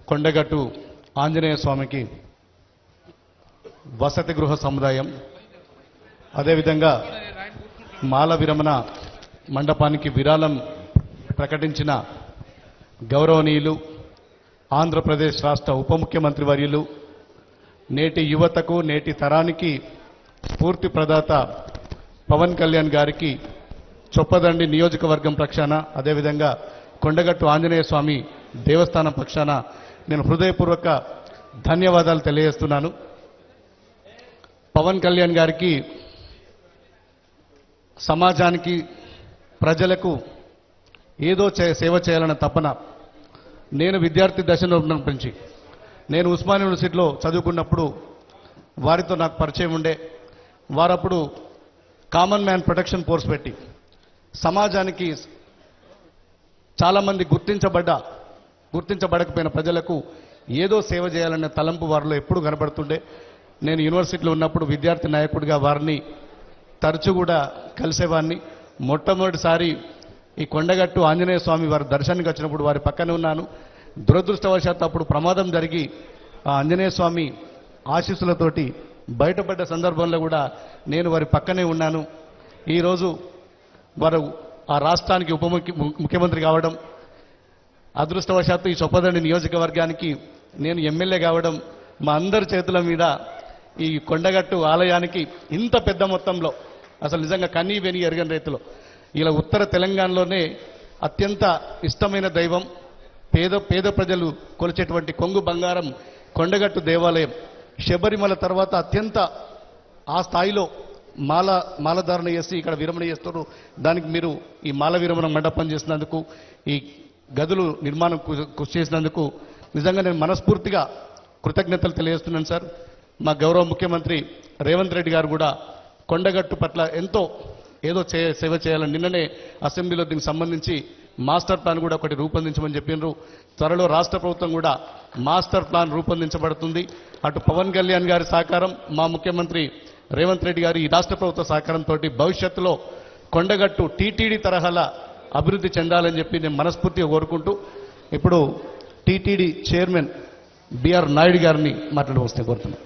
కొండగట్టు ఆంజనేయ స్వామికి వసతి గృహ సముదాయం, అదేవిధంగా మాల విరమణ మండపానికి విరాళం ప్రకటించిన గౌరవనీయులు ఆంధ్రప్రదేశ్ రాష్ట్ర ఉప ముఖ్యమంత్రి వర్యులు, నేటి యువతకు నేటి తరానికి స్ఫూర్తి ప్రదాత పవన్ కళ్యాణ్ గారికి చొప్పదండి నియోజకవర్గం పక్షాన, అదేవిధంగా కొండగట్టు ఆంజనేయ స్వామి దేవస్థానం పక్షాన నేను హృదయపూర్వక ధన్యవాదాలు తెలియజేస్తున్నాను. పవన్ కళ్యాణ్ గారికి సమాజానికి ప్రజలకు ఏదో సేవ చేయాలన్న తపన. నేను విద్యార్థి దశలో ఉన్నప్పటి నేను ఉస్మానియా యూనివర్సిటీలో చదువుకున్నప్పుడు వారితో నాకు పరిచయం ఉండే. వారప్పుడు కామన్ మ్యాన్ ప్రొటెక్షన్ ఫోర్స్ పెట్టి సమాజానికి చాలామంది గుర్తించబడకపోయిన ప్రజలకు ఏదో సేవ చేయాలనే తలంపు వారిలో ఎప్పుడు కనబడుతుండే. నేను యూనివర్సిటీలో ఉన్నప్పుడు విద్యార్థి నాయకుడిగా వారిని తరచూ కూడా కలిసేవాడిని. మొట్టమొదటిసారి ఈ కొండగట్టు ఆంజనేయ స్వామి వారి దర్శనానికి వచ్చినప్పుడు వారి పక్కనే ఉన్నాను. దురదృష్టవశాత్తు అప్పుడు ప్రమాదం జరిగి ఆ ఆంజనేయ స్వామి ఆశీస్సులతోటి బయటపడ్డ సందర్భంలో కూడా నేను వారి పక్కనే ఉన్నాను. ఈరోజు వారు ఆ రాష్ట్రానికి ఉప ముఖ్యమంత్రి కావడం, అదృష్టవశాత్తు ఈ చొప్పదండి నియోజకవర్గానికి నేను ఎమ్మెల్యే కావడం, మా అందరి చేతుల మీద ఈ కొండగట్టు ఆలయానికి ఇంత పెద్ద మొత్తంలో అసలు నిజంగా కన్నీ వెని ఎరగని రీతిలో ఇలా ఉత్తర తెలంగాణలోనే అత్యంత ఇష్టమైన దైవం, పేద ప్రజలు కొలిచేటువంటి కొంగు బంగారం కొండగట్టు దేవాలయం. శబరిమల తర్వాత అత్యంత ఆ స్థాయిలో మాలధారణ చేసి ఇక్కడ విరమణ చేస్తున్నారు. దానికి మీరు ఈ మాల విరమణ మండపం చేసినందుకు, ఈ గదులు నిర్మాణం కృషి చేసినందుకు నిజంగా నేను మనస్ఫూర్తిగా కృతజ్ఞతలు తెలియజేస్తున్నాను సార్. మా గౌరవ ముఖ్యమంత్రి రేవంత్ రెడ్డి గారు కూడా కొండగట్టు పట్ల ఏదో సేవ చేయాలని నిన్ననే అసెంబ్లీలో దీనికి సంబంధించి మాస్టర్ ప్లాన్ కూడా ఒకటి రూపొందించమని చెప్పినారు. త్వరలో రాష్ట్ర ప్రభుత్వం కూడా మాస్టర్ ప్లాన్ రూపొందించబడుతుంది. అటు పవన్ కళ్యాణ్ గారి సహకారం, మా ముఖ్యమంత్రి రేవంత్ రెడ్డి గారి ఈ రాష్ట్ర ప్రభుత్వ సహకారంతో భవిష్యత్తులో కొండగట్టు టీటీడీ తరహాల అభివృద్ధి చెందాలని చెప్పి నేను మనస్ఫూర్తిగా కోరుకుంటూ ఇప్పుడు టీటీడీ చైర్మన్ బిఆర్ నాయుడు గారిని మాట్లాడవలసిందిగా కోరుతున్నాను.